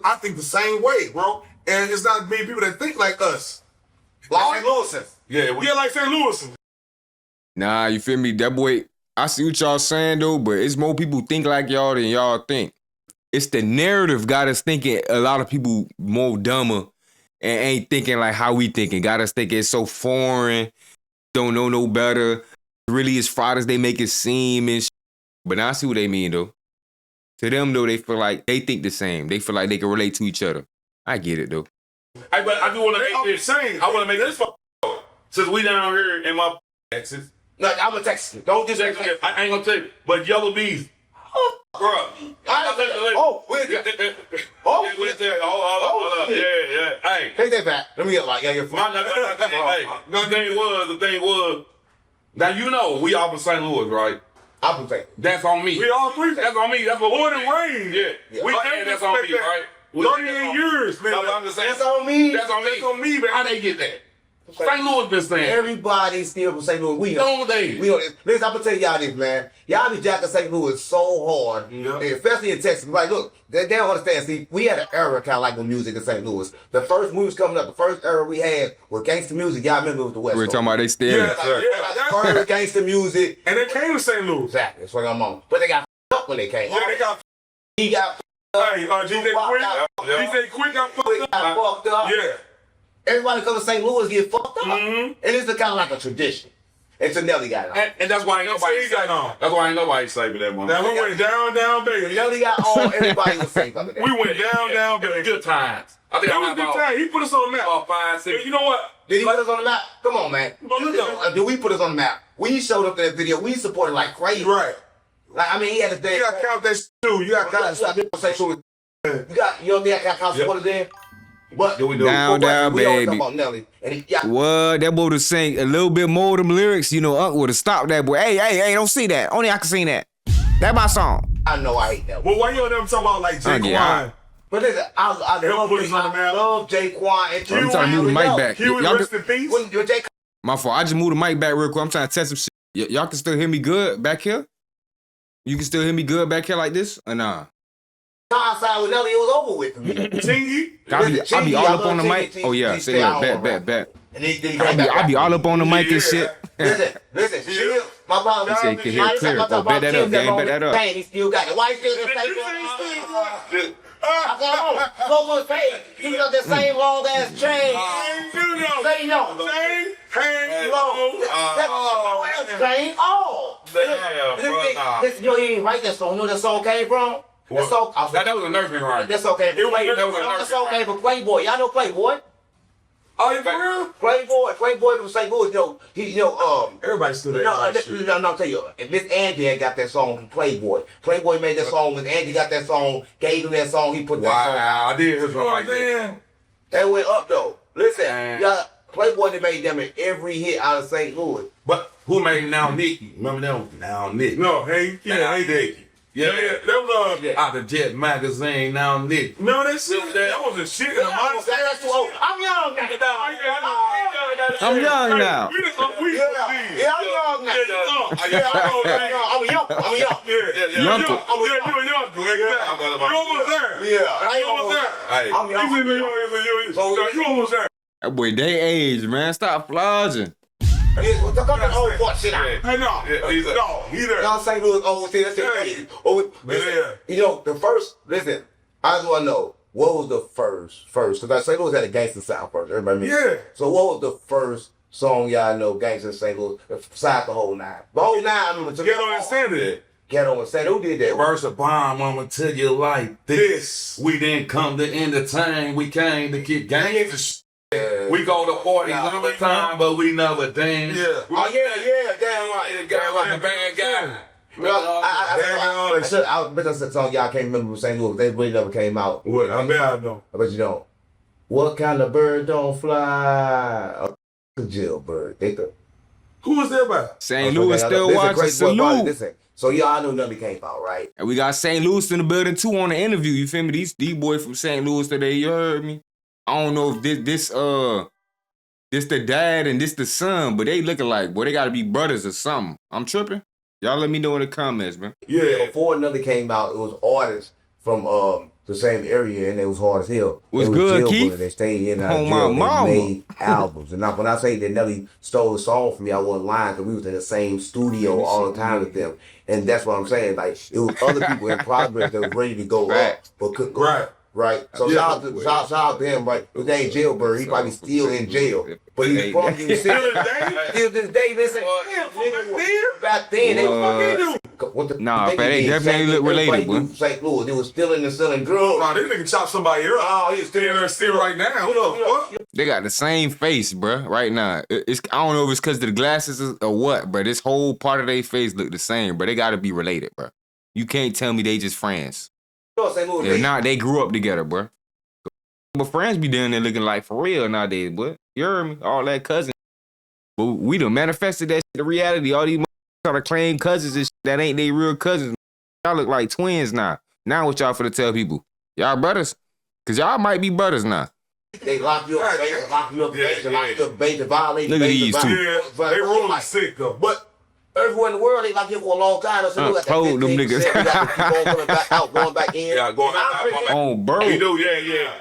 I think the same way, bro. And it's not many people that think like us. Like St. Louis. Yeah, like St. Louis. Nah, you feel me? That boy, I see what y'all saying though, but it's more people think like y'all than y'all think. It's the narrative got us thinking a lot of people more dumber and ain't thinking like how we thinking. Got us thinking it's so foreign, don't know no better. Really as fried as they make it seem and shit. But now I see what they mean though. To them though, they feel like they think the same. They feel like they can relate to each other. I get it though. Hey, but I do want to make this. I want to make this. Since we down here in my Texas. Like, I'm gonna text you. Don't just. I ain't gonna tell you. But Yellow Bees. Bro. Yeah. Hey. Take that back. Let me get like, you're fine. Hey, the thing was, now you know we all from St. Louis, right? I'm from St. Louis. That's on me. We all three. That's on me. That's what Born and raised. Yeah. That's on me, right? 38 years, man. That's on me. That's on me, man. How they get that? St. Louis been saying. Everybody still from St. Louis. Don't they? Listen, I'm gonna tell y'all this, man. Y'all be jacking St. Louis so hard, especially in Texas. Like, look, they don't understand. See, we had an era kind of like with music in St. Louis. The first movies coming up, the first era we had with gangster music. Y'all remember it was the West. We're talking about they still. First gangster music, and they came to St. Louis. Exactly, that's what I'm on. But they got up when they came. Yeah, they got. He got. Hey, DJ Quick got fucked up. Yeah. Everybody come to St. Louis get fucked up. Mm-hmm. And it's kind of like a tradition. Until Nelly got it on. And that's why ain't nobody That's why ain't nobody saving that one. Now we went down, baby. Nelly got all, everybody was safe under that. We went down, baby. Good times. I think that was good time. He put us on the map. About 5, 6. You know what? Did he put us on the map? Come on, man. Did we put us on the map? We showed up in that video. We supported like crazy. Right. Like, I mean, he had his day. You got to count that shit too. You got to count that. You know, they got count supporters there. What? Down, we baby. talking about Nelly. And what? That boy to sing a little bit more of them lyrics. You know, Uncle would have stopped that boy. Hey, don't see that. Only I can sing that. That's my song. I know I hate that. Well, why you on them talking about like Jaquan? But listen, I love Jaquan. And I'm trying to move the mic back. He was rest in peace. My fault. I just moved the mic back real quick. I'm trying to test some shit. Y'all can still hear me good back here? You can still hear me good back here like this? Or nah? Outside with Nelly, it was over with for me. Chingy? I be all up on the mic. Oh yeah, say that. Bet. I be all up on the mic and shit. Listen, my mom said you can hear clear. Oh, bet that up, gang. Bet that up. He still got it. Why he still the same? I said, go on face. He got the same long ass chain. Say no. Chain long. That's chain. Oh. Listen, you ain't write that song. You know where that song came from? That was a nursery rhyme. That's okay. That's okay for Playboy. Y'all know Playboy? Oh, you for real? Playboy from St. Louis. Everybody stood there. No, I'll tell you. If Miss Angie had got that song from Playboy. Playboy made that song. Miss Angie got that song, gave him that song, he put that song. Wow, I did his song like that. That went up though. Listen, Playboy they made them in every hit out of St. Louis. But who made Now Nicky? Remember them? Now Nicky. No, hey Nicky. Yeah, that was out the Jet magazine. Now Nicky. No, that was a shit. That's too old. I'm young now. I'm young now. Yeah, I'm young now. I'm young. You're almost there. Yeah, you almost there. I'm young. You almost there. That boy, they age, man. Stop flogging. Hey, no. Y'all St. Louis old shit. You know, the first, listen, I just want to know, what was the first? Because St. Louis had a gangster sound first. Everybody mean? Yeah. So what was the first song y'all know gangster St. Louis, besides the whole nine? The whole nine, I remember. Ghetto Insanity. Ghetto Insanity. Who did that? Verse a bomb, I'ma tell you like this. We didn't come to entertain, we came to get gangster. We go to parties all the time, but we never dance. Yeah. Damn right. The bad guy. I bet that's the song y'all can't remember from St. Louis. They really never came out. What? I bet I know. I bet you don't. What kind of bird don't fly? A jailbird. Who was that by? St. Louis still watching. Salute. Listen. So y'all know Nelly came out, right? And we got St. Louis in the building too on the interview. You feel me? These boys from St. Louis today. You heard me? I don't know if this the dad and this the son, but they looking like, boy, they gotta be brothers or something. I'm tripping. Y'all let me know in the comments, man. Yeah. Before Nelly came out, it was artists from the same area, and it was hard as hell. What's They was good, jailbirds. Keith? They stayed in our On my jail. They mama. made albums. And when I say that Nelly stole the song from me, I wasn't lying, because we was in the same studio all the time with them. And that's what I'm saying. Like, it was other people in progress that was ready to go up, but couldn't go up. Right. So shout out to him, right? His name Jailbird. He probably still in jail. But he's from the city. Still this day, listen. Back then, they was Nah, but they definitely look related, boy. St. Louis, they was still in the selling drugs. Nah, this nigga chopped somebody earlier. Oh, he's still there still right now. What the fuck? They got the same face, bruh, right now. It's I don't know if it's because of the glasses or what, but this whole part of their face look the same, but they got to be related, bruh. You can't tell me they just friends. If not, they grew up together, bruh. But friends be down there looking like for real nowadays, boy. You heard me? All that cousin. But we done manifested that shit to reality. All these motherfuckers try to claim cousins and shit that ain't they real cousins. Y'all look like twins now. Now what y'all finna tell people? Y'all brothers? Because y'all might be brothers now. They lock you up, they lock you up, they lock you up, they violate. Look at these two. Yeah, they rolling sick though. But everywhere in the world, they lock you for a long time. So look at that told them 15%. niggas. You got to keep on coming back out, going back in. yeah, going out. Oh, bro. You do, yeah.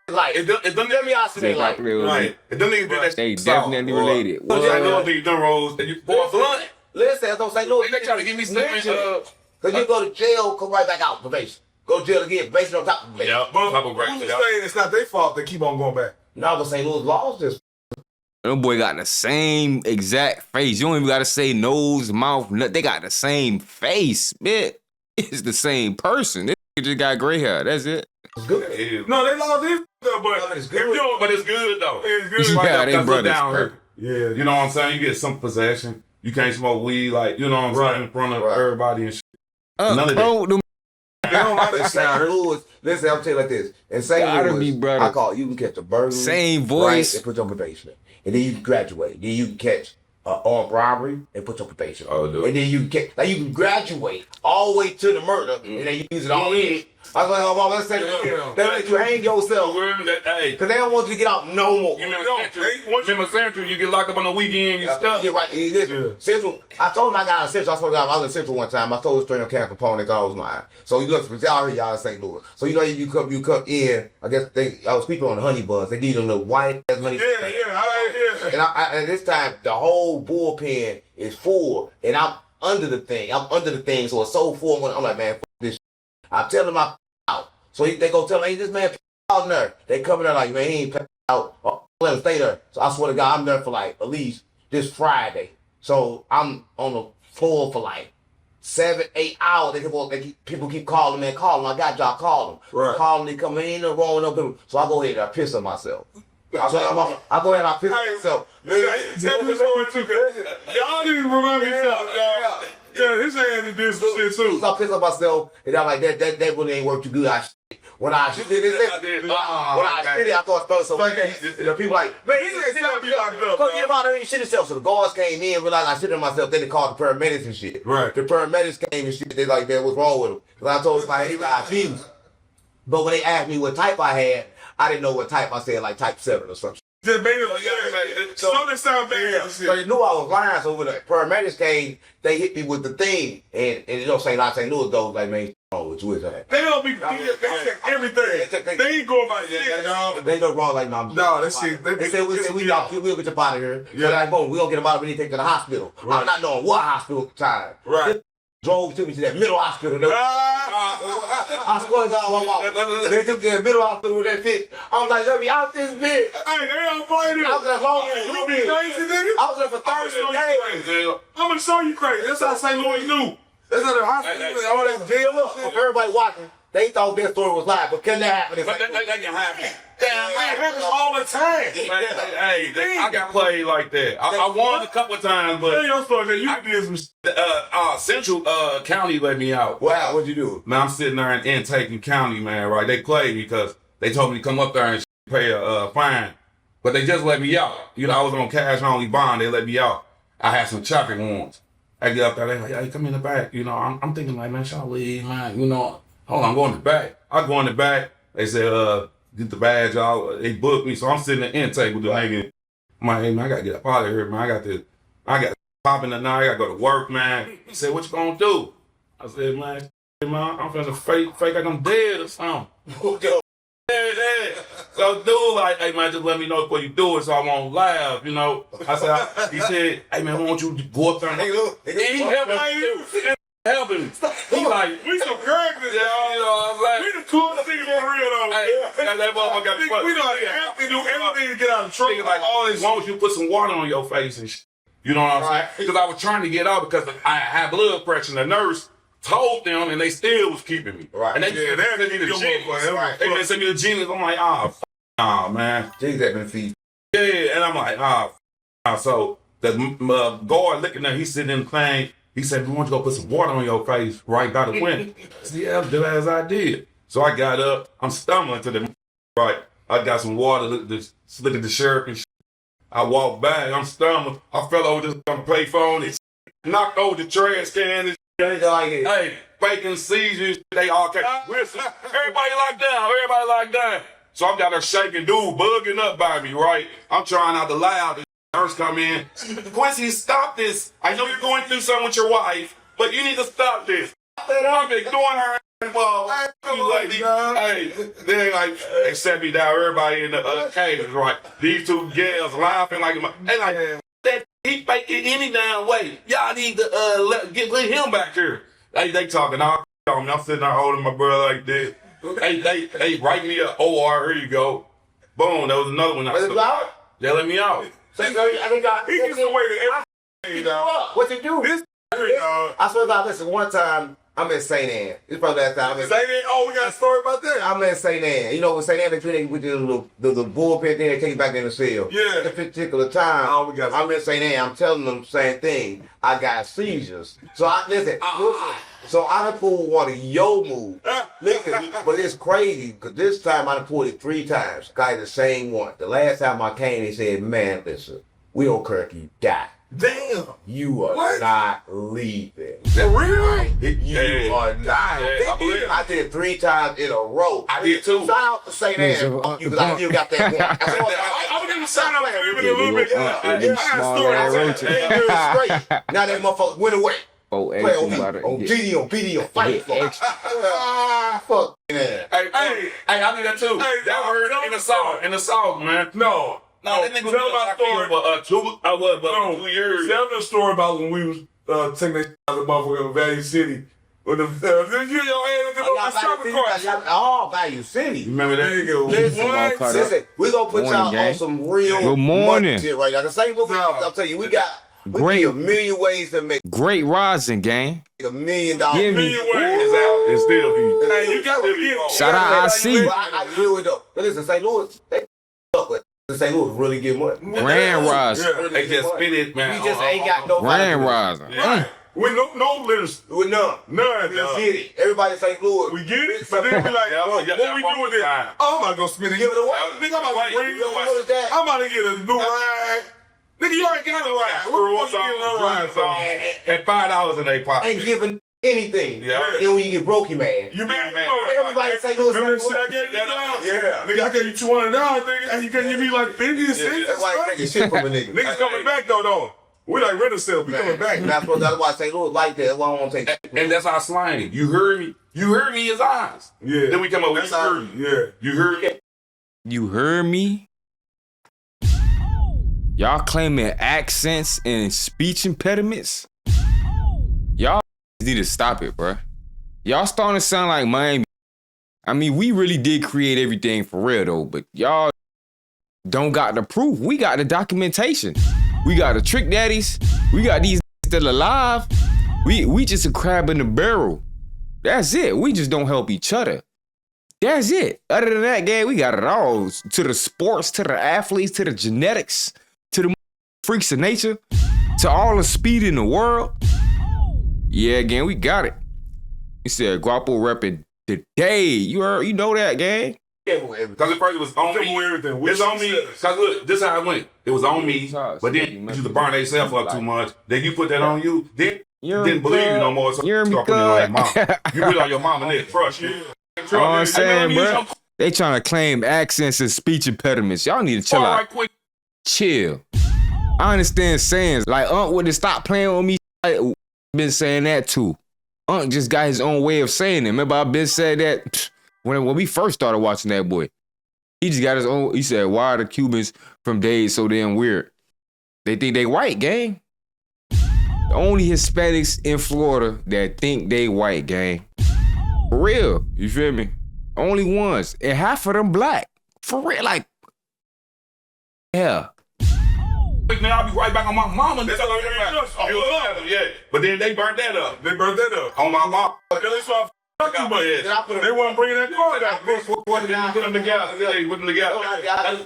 Like, it doesn't let me out to like. Right. It doesn't even do that. They definitely related. I know these done rolls. You boy blunt. Listen, don't say no. They try to give me some. Because you go to jail, come right back out, probation. Go to jail again, probation on top of probation. Yeah, but who's saying it's not their fault they keep on going back? No, but St. Louis lost this. Them boy got the same exact face. You don't even gotta say nose, mouth, nothing. They got the same face, man. It's the same person. This just got gray hair. That's it. It's good. No, they lost this, but it's good. But it's good though. It's good. Yeah, they brothers. Down here. Yeah, You know what I'm saying? You get some possession. You can't smoke weed, like, you know what I'm saying, in front of everybody and shit. None of that. Them they don't like that St. sound. Louis, listen, I'm telling you like this. In St. Gotta Louis, be brothers. I call it, you can catch a burglary. Same voice. Right, and put you on probation. And then you can graduate. Then you can catch armed robbery and put you on probation. Oh, dude. And then you can catch, like you can graduate all the way to the murder, and then you use it all in. I was like, oh, well, let's say they let you hang yourself. Hey, Because they don't want you to get out no more. remember Central, you get locked up on the weekend, you stuck. Yeah, right. Listen, Central. I told him I got out of Central. I was in Central one time. I told him straight on Camp Capone, they thought it was mine. So you look from out here, y'all in St. Louis. So you know you come in. I guess I was speaking on the honey buns. They need a little white ass honey. Yeah. And and this time the whole bullpen is full, and I'm under the thing. So it's so full. I'm like, man, fuck this shit. I tell him I'm out. So they go tell him, hey, this man out in there. They come in there like, man, he ain't out. Let him stay there. So I swear to God, I'm there for like at least this Friday. So I'm on the floor for like 7-8 hours. People keep calling, man, call them. I got y'all, call them. Right. Call them, they come in, no wrong with no people. So I go ahead and I piss on myself. I go ahead and I piss on myself. Tell me something too, cause y'all didn't remind me something. Yeah, his ass did some shit too. So I piss on myself, and I'm like, that really ain't work too good. When I shit it, I thought it felt so bad. The people like, man, he said, be locked up. Cause your mom ain't shit itself. So the guards came in, realized I shit on myself. Then they called the paramedics and shit. Right. The paramedics came and shit. They like, man, what's wrong with him? Cause I told them like, he got fused. But when they asked me what type I had, I didn't know what type. I said like type 7 or something. Just made it so they sound bad. So they knew I was lying. So when the paramedics came, they hit me with the thing, and you know, St. Louis though, like, man, oh, what you is that? They don't be. They check everything. They ain't going by shit. They go wrong like no, they said we'll get you out of here. Yeah, like, boom, we gonna get them out of anything to the hospital. Right. I'm not knowing what hospital at the time. Right. Drove to me to that middle hospital. I swear to God, they took that middle hospital with that fit. I was like, let me out this bitch. Hey, they don't find it. I was there long as you be crazy, nigga. I was there for 30 days. I'm gonna show you crazy. That's how St. Louis knew. That's how the hospital, all that jail. Everybody watching, they thought their story was live, but can that happen? But that can happen. Damn, man, happens all the time. Hey, I got played like that. I won a couple of times, but tell your story. You did some shit. Central County let me out. Wow, what'd you do? Man, I'm sitting there in Intake County, man, right? They played me because they told me to come up there and pay a fine. But they just let me out. You know, I was on cash only bond. They let me out. I had some chocolate ones. I get up there, they like, hey, come in the back. You know, I'm thinking like, man, shall leave, man? You know, hold on, I'm going in the back. I go in the back. They said, get the badge out. They booked me. So I'm sitting in the intake with the nigga. I'm like, hey, man, I got to get up out of here, man. I got to pop in the night. I got to go to work, man. He said, what you going to do? I said, man, man, I'm finna fake like I'm dead or something. Yeah. So dude like, hey man, just let me know before you do it so I won't laugh, you know. He said, hey man, why don't you go up there and he helping me. He like, We some characters, you know, I'm like, We the coolest niggas on real though. hey, that motherfucker got fucked. We don't have to do everything to get out of trouble. Nigga like, all this, why don't you put some water on your face and shit? You know what I'm saying? Because I was trying to get out because I had blood pressure. The nurse told them and they still was keeping me. Right. And they sent me the genius. They sent me the genius. I'm like, nah, man. Jig's at been feet. Yeah, and I'm like, so the guard looking there, he's sitting in the thing. He said, why don't you go put some water on your face right by the window? I said, yeah, as I did. So I got up. I'm stumbling to the right. I got some water, look at the sheriff and shit. I walked back, I'm stumbling. I fell over this payphone and knocked over the trash can and hey, faking seizures. They all came. Everybody locked down. So I'm down there shaking, dude, bugging up by me, right? I'm trying not to laugh. The nurse come in. Quincy, stop this. I know you're going through something with your wife, but you need to stop this. I'm ignoring her. Well, hey, then like they set me down. Everybody in the cage, right? These two girls laughing like, they like that. He faking any damn way. Y'all need to let him back here. They talking all on me. I'm sitting there holding my brother like this. They write me a OR. Here you go. Boom. There was another one. They let me out. So I think He gets away with everything, what you do? I swear to God, listen, one time I'm in St. Anne. It's probably last time I'm in St. Anne. Oh, we got a story about that. I'm in St. Anne. You know, with St. Anne, they treat with the bullpen thing, they take you back in the cell. Yeah. At a particular time, Oh, we got I'm in St. Anne. I'm telling them the same thing. I got seizures. So listen. So I done pulled one of your moves. Listen, but it's crazy because this time I done pulled it 3 times. Got the same one. The last time I came, they said, man, listen, we don't care if you die. Damn. You are not leaving. For real? You are not. I did it 3 times in a row. I did too. Shout out to St. Anne. Because I still got that one. I was gonna shout out to you a little bit. I got a story. Now that motherfucker went away. Oh, Play on BD, fight. Fuck. Hey, I did that too. Hey, that hurt in the south, man. No, that nigga tell my story. But 2 years. Tell the story about when we was taking that out of the motherfucker in Value City. With the Value City. Remember that? Listen, we gonna put y'all on some real Good morning shit right now. The same movie, I'll tell you, we got a million ways to make Great rising, gang. $1 million. Give me. It's still be. Hey, you got to get. Shout out IC. I agree with them. But listen, St. Louis, they fuck with. St. Louis really get money. Grand rising. They just spit it, man. We just ain't got no. Grand rising. With no litters. With none. None. Let's get it. Everybody in St. Louis. We get it, but then we like, what we doing this? I'm about to go spend it. Give it away. Nigga, I'm about to bring What is that? I'm about to get a new ride. Nigga, you already got a ride. What the fuck you getting a ride from? And $5 in their pocket. Ain't giving anything. Yeah. And when you get broke, you mad. You man. Everybody in St. Louis. Remember shit I gave you? Yeah. Nigga, I gave you $200, nigga. And you can give me like 50 or 60. That's why I take shit from a nigga. Niggas coming back though. We like rental sales. We coming back. That's why St. Louis like that. That's why I want to take. And that's our slang. You heard me. You heard me his eyes. Yeah. Then we come up with you heard me. Yeah. You heard me. You heard me? Y'all claiming accents and speech impediments? Y'all need to stop it, bruh. Y'all starting to sound like Miami. I mean, we really did create everything for real, though, but y'all don't got the proof. We got the documentation. We got the trick daddies. We got these still alive. We just a crab in the barrel. That's it. We just don't help each other. That's it. Other than that, gang, we got it all. To the sports, to the athletes, to the genetics, to the freaks of nature, to all the speed in the world. Yeah, gang, we got it. You said Guappo repping today. You know that, gang. Because at first it was on me. It's on me. Because look, this is how it went. It was on me, but then you used to burn themselves up too much. Then you put that on you. Then didn't believe you no more. So you start putting it on your mom. You put it on your mom and then trust you. You know what I'm saying, bro? They trying to claim accents and speech impediments. Y'all need to chill out. Chill. I understand sayings like Aunt would have stopped playing with me. Been saying that too. Unc just got his own way of saying it. Remember I been said that when we first started watching that boy. He just got his own. He said, "Why are the Cubans from Dade so damn weird? They think they white, gang. The only Hispanics in Florida that think they white, gang. For real, you feel me? Only ones, and half of them black. For real, like, yeah." Man, I'll be right back on my mama. That's all yeah. But then they burnt that up. They burned that up. On my mom. That's why I fuck you, but they wasn't bringing that car back. Put them together. Yeah, put them together. I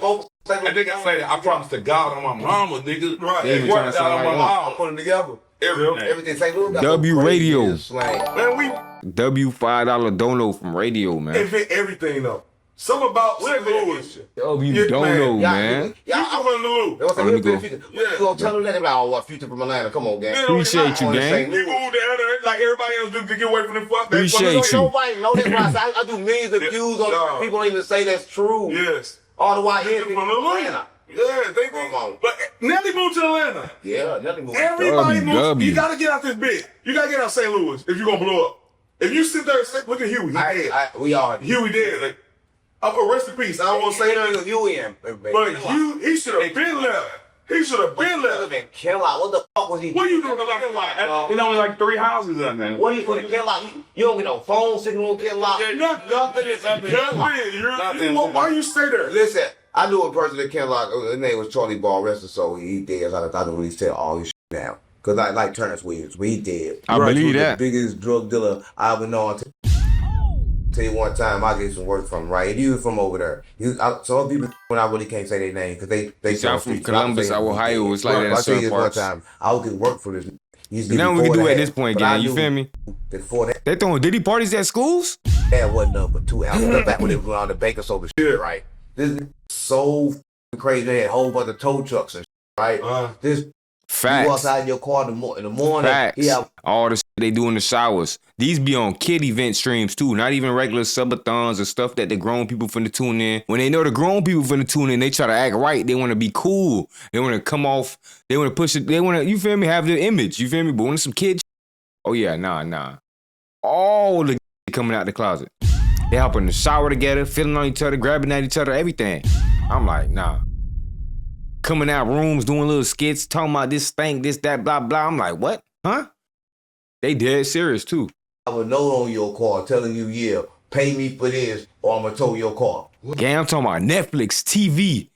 think I say that. I promise to God on my mama, nigga. Right. They even trying to sound on like my Unc. mama. Put them together. Everything St. Louis got W some crazy Radio. slang. Man, we W $5 dono from radio, man. invent everything though. Some about St. Louis. W Yeah, dono, man. man. You from the loop. They want to Let me say, go. future. You gonna tell them that? They be like, oh, what future from Atlanta? Come on, gang. Appreciate you, gang. We moved down there like everybody else do to get away from the fuck. Appreciate you. Nobody know this. I do millions of views on No. people don't even say that's true. Yes. All the white From heads the from loop. Atlanta. Yeah, they Come on. But Nelly moved to Atlanta. Yeah, nothing more. Everybody moved. W. You gotta get out this bitch. You gotta get out St. Louis if you gonna blow up. If you sit there and say, look at Huey. He dead. We are. Huey dead. Like, rest in peace. I don't want to say that. But he should have been left. He should have been left. What the fuck was he? What are you doing about There's only like 3 houses on there. What are you going to kill out? You don't get no phone signal to kill out. Nothing. Why you stay there? Listen, I knew a person that came out. His name was Charlie Ball, rest his soul. He dead. I don't really tell all his shit now. Cause I like Terrence Williams, but he dead. I believe He was that. the biggest drug dealer I ever known. Tell you one time, I get some work from him, right? And he was from over there. Some people when I really can't say their name because they Sound from Columbus, Ohio. It's like that in I tell certain you one parts. time, I would get work for this. Now we can do it at this point, gang. You feel me? Before that, They throwing Diddy parties at schools? that wasn't nothing but 2 ounces. Back when they were on the baker soda shit, right? This is so crazy. They had a whole bunch of tow trucks and shit, right? This you go Facts. outside in your car in the morning. Facts. Yeah, All the shit they do in the showers. These be on kid event streams too, not even regular subathons or stuff that the grown people finna tune in. When they know the grown people finna tune in, they try to act right. They want to be cool. They want to come off. They want to push it. They want to, you feel me, have the image. You feel me? But when it's some kid, oh yeah, nah. All the coming out the closet. They hop in the shower together, feeling on each other, grabbing at each other, everything. I'm like, nah. Coming out rooms, doing little skits, talking about this stank, this, that, blah, blah. I'm like, what? Huh? They dead serious too. I have a note on your car telling you, yeah, pay me for this or I'm gonna tow your car. Yeah, I'm talking about Netflix, TV.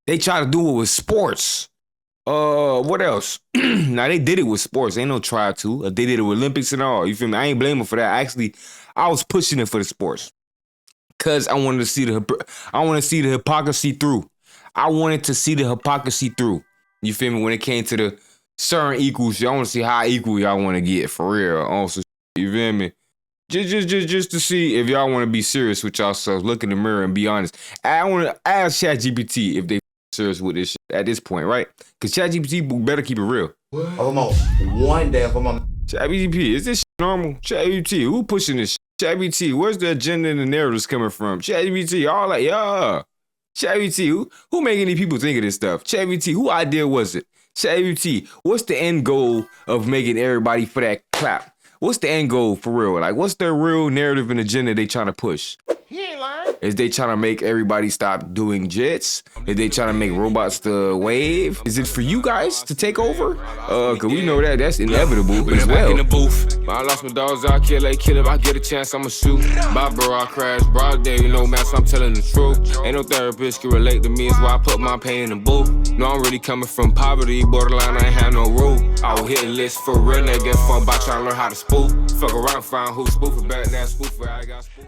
They try to do it with sports. What else? Now they did it with sports. Ain't no try to. They did it with Olympics and all. You feel me? I ain't blaming for that. Actually, I was pushing it for the sports. Cause I wanted to see the hypocrisy through. I wanted to see the hypocrisy through. You feel me? When it came to the certain equals, I want to see how equal y'all want to get for real. Also, you feel me? Just to see if y'all want to be serious with yourselves. Look in the mirror and be honest. I want to ask ChatGPT if they serious with this shit at this point, right? Because ChatGPT better keep it real. I'm on one day if I'm on. ChatGPT, is this shit normal? ChatGPT, who pushing this shit? ChatGPT, where's the agenda and the narratives coming from? ChatGPT, all like, yeah. ChatGPT, who making these people think of this stuff? ChatGPT, who idea was it? ChatGPT, what's the end goal of making everybody for that clap? What's the end goal for real? Like, what's their real narrative and agenda they trying to push? He ain't lying. Is they trying to make everybody stop doing jets? Is they trying to make robots to wave? Is it for you guys to take over? Cause we know that's inevitable as well. In the booth, I lost my dogs, I kill if I get a chance, I'ma shoot. My bro, I crash, broad day, you know, man, so I'm telling the truth. Ain't no therapist can relate to me, it's why I put my pain in the booth. No, I'm really coming from poverty, borderline, I ain't have no roof. I will hit a list for real, nigga, get fun by trying to learn how to spoof. Fuck around, find who spoofing, better than spoofer, I got spoof.